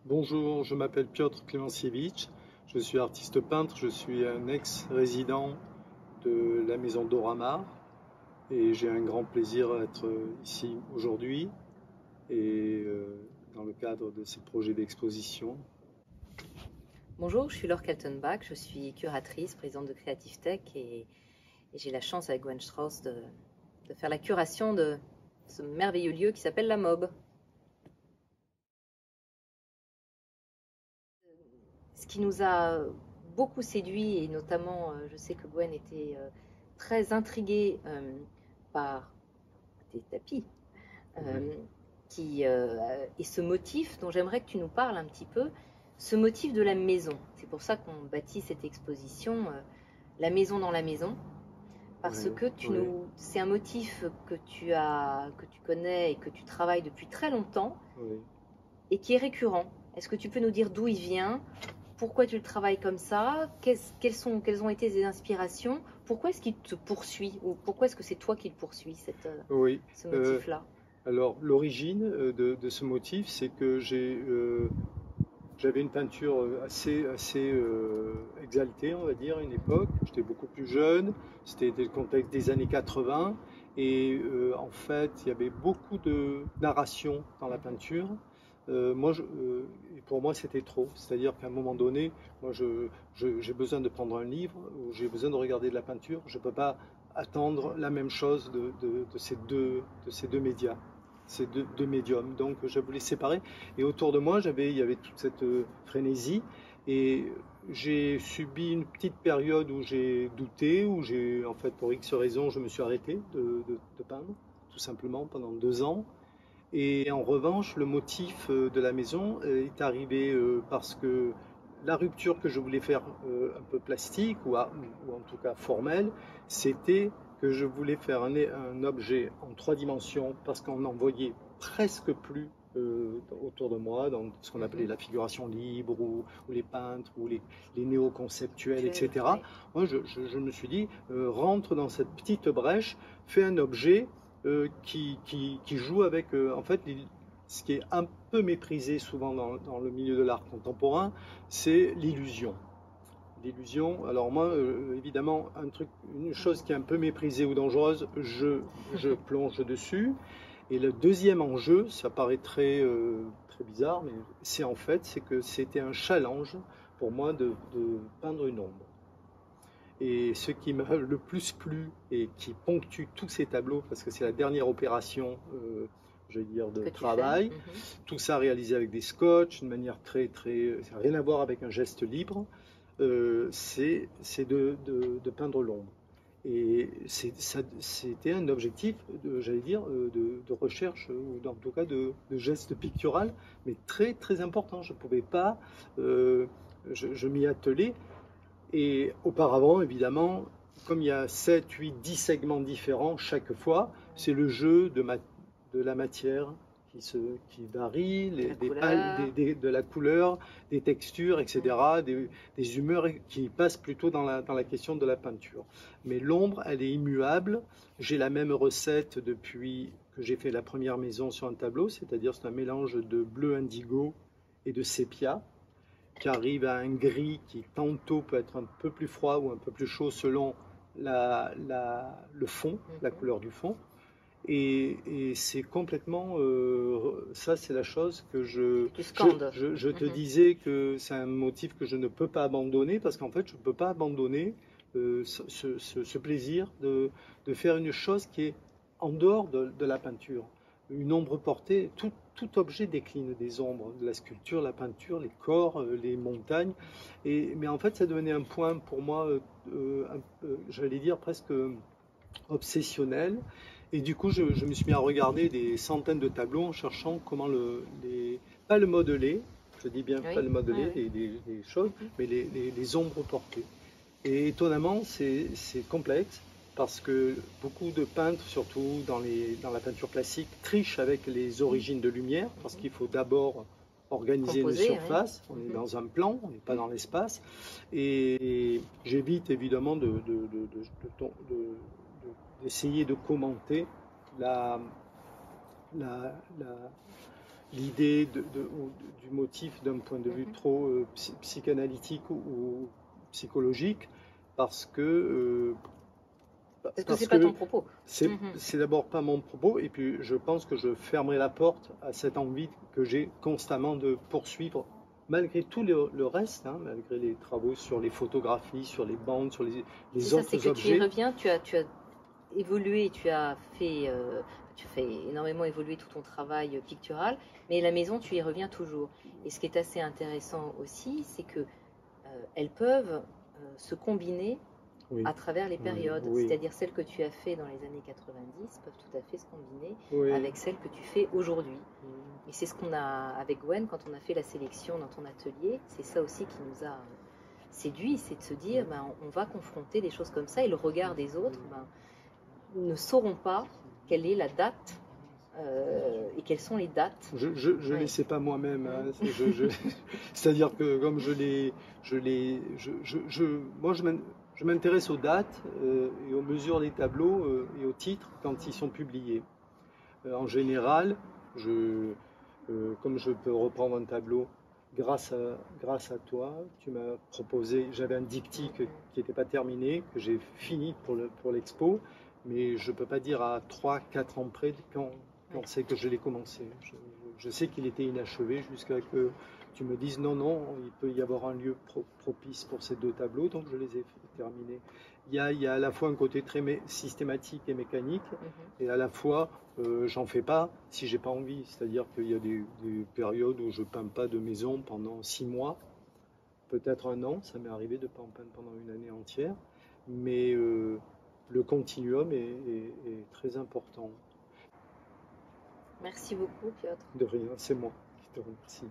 Bonjour, je m'appelle Piotr Klemensiewicz, je suis artiste peintre, je suis un ex-résident de la maison Doramar et j'ai un grand plaisir à être ici aujourd'hui et dans le cadre de ces projets d'exposition. Bonjour, je suis Laure Kaltenbach, je suis curatrice, présidente de Creative Tech et j'ai la chance avec Gwen Strauss de faire la curation de ce merveilleux lieu qui s'appelle la MOB. Ce qui nous a beaucoup séduit, et notamment je sais que Gwen était très intriguée par tes tapis, et ce motif dont j'aimerais que tu nous parles un petit peu, ce motif de la maison. C'est pour ça qu'on bâtit cette exposition, la maison dans la maison, parce que c'est un motif que tu connais et que tu travailles depuis très longtemps et qui est récurrent. Est-ce que tu peux nous dire d'où il vient? Pourquoi tu le travailles comme ça? Quelles ont été tes inspirations? Pourquoi est-ce qu'il te poursuit? Ou pourquoi est-ce que c'est toi qui le poursuis, ce motif-là? Alors, l'origine de ce motif, c'est que j'avais une peinture assez exaltée, on va dire, à une époque. J'étais beaucoup plus jeune, c'était le contexte des années 80, et en fait, il y avait beaucoup de narration dans la peinture. Pour moi, c'était trop. C'est-à-dire qu'à un moment donné, j'ai besoin de prendre un livre, ou j'ai besoin de regarder de la peinture. Je ne peux pas attendre la même chose de ces deux médias, ces deux médiums. Donc, je voulais séparer. Et autour de moi, il y avait toute cette frénésie. Et j'ai subi une petite période où j'ai douté, en fait, pour X raisons, je me suis arrêté de peindre, tout simplement, pendant 2 ans. Et en revanche, le motif de la maison est arrivé parce que la rupture que je voulais faire un peu plastique ou en tout cas formelle, c'était que je voulais faire un objet en 3 dimensions parce qu'on n'en voyait presque plus autour de moi, dans ce qu'on appelait la figuration libre ou les peintres ou les néo-conceptuels, etc. Moi, je me suis dit, rentre dans cette petite brèche, fais un objet qui joue avec, en fait, ce qui est un peu méprisé souvent dans le milieu de l'art contemporain, c'est l'illusion. L'illusion, alors moi, évidemment, une chose qui est un peu méprisée ou dangereuse, je plonge dessus. Et le deuxième enjeu, ça paraît très bizarre, mais c'est que c'était un challenge pour moi de peindre une ombre. Et ce qui m'a le plus plu et qui ponctue tous ces tableaux, parce que c'est la dernière opération, je vais dire, de travail, tout ça réalisé avec des scotch, d'une manière ça n'a rien à voir avec un geste libre, c'est de peindre l'ombre. Et c'était un objectif, j'allais dire, de recherche, ou en tout cas de geste pictural, mais très important. Je ne pouvais pas, je m'y attelais. Et auparavant, évidemment, comme il y a 7, 8, 10 segments différents chaque fois, c'est le jeu de la matière qui varie, de la couleur, des textures, etc., des humeurs qui passent plutôt dans la question de la peinture. Mais l'ombre, elle est immuable. J'ai la même recette depuis que j'ai fait la première maison sur un tableau, c'est-à-dire c'est un mélange de bleu indigo et de sépia, qui arrive à un gris qui tantôt peut être un peu plus froid ou un peu plus chaud selon le fond, la couleur du fond. Et c'est complètement, ça c'est la chose que je te disais que c'est un motif que je ne peux pas abandonner, parce qu'en fait je ne peux pas abandonner ce plaisir de faire une chose qui est en dehors de la peinture. Une ombre portée, tout objet décline des ombres, de la sculpture, la peinture, les corps, les montagnes. Mais en fait, ça devenait un point pour moi, j'allais dire presque obsessionnel. Et du coup, je me suis mis à regarder des centaines de tableaux en cherchant comment pas le modeler, je dis bien pas le modeler, des choses, mais les ombres portées. Et étonnamment, c'est complexe, parce que beaucoup de peintres, surtout dans la peinture classique, trichent avec les origines de lumière, parce qu'il faut d'abord organiser une surface. On est dans un plan, on n'est pas dans l'espace. Et j'évite évidemment d'essayer de commenter l'idée du motif d'un point de vue trop psychanalytique ou psychologique, parce que c'est pas ton propos. C'est d'abord pas mon propos, et puis je pense que je fermerai la porte à cette envie que j'ai constamment de poursuivre, malgré tout le reste, hein, malgré les travaux sur les photographies, sur les bandes, sur les autres objets. Tu y reviens, tu as évolué, tu fais énormément évoluer tout ton travail pictural, mais la maison, tu y reviens toujours. Et ce qui est assez intéressant aussi, c'est que elles peuvent se combiner à travers les périodes. C'est-à-dire celles que tu as fait dans les années 90 peuvent tout à fait se combiner avec celles que tu fais aujourd'hui. Et c'est ce qu'on a avec Gwen quand on a fait la sélection dans ton atelier. C'est ça aussi qui nous a séduit, c'est de se dire on va confronter des choses comme ça, et le regard des autres ne sauront pas quelle est la date et quelles sont les dates. Je ne les sais pas moi-même. Hein. C'est-à-dire que comme moi je m'intéresse aux dates et aux mesures des tableaux et aux titres quand ils sont publiés. En général, comme je peux reprendre un tableau grâce à toi, tu m'as proposé, j'avais un diptyque qui n'était pas terminé, que j'ai fini pour l'expo, mais je ne peux pas dire à 3-4 ans près quand c'est que je l'ai commencé. Je sais qu'il était inachevé jusqu'à que tu me dises non, il peut y avoir un lieu propice pour ces 2 tableaux, donc je les ai terminés. Il y a à la fois un côté très systématique et mécanique, et à la fois j'en fais pas si j'ai pas envie. C'est-à-dire qu'il y a des périodes où je peins pas de maison pendant 6 mois, peut-être 1 an. Ça m'est arrivé de ne pas en peindre pendant une année entière, mais le continuum est très important. Merci beaucoup, Piotr. De rien, c'est moi qui te remercie.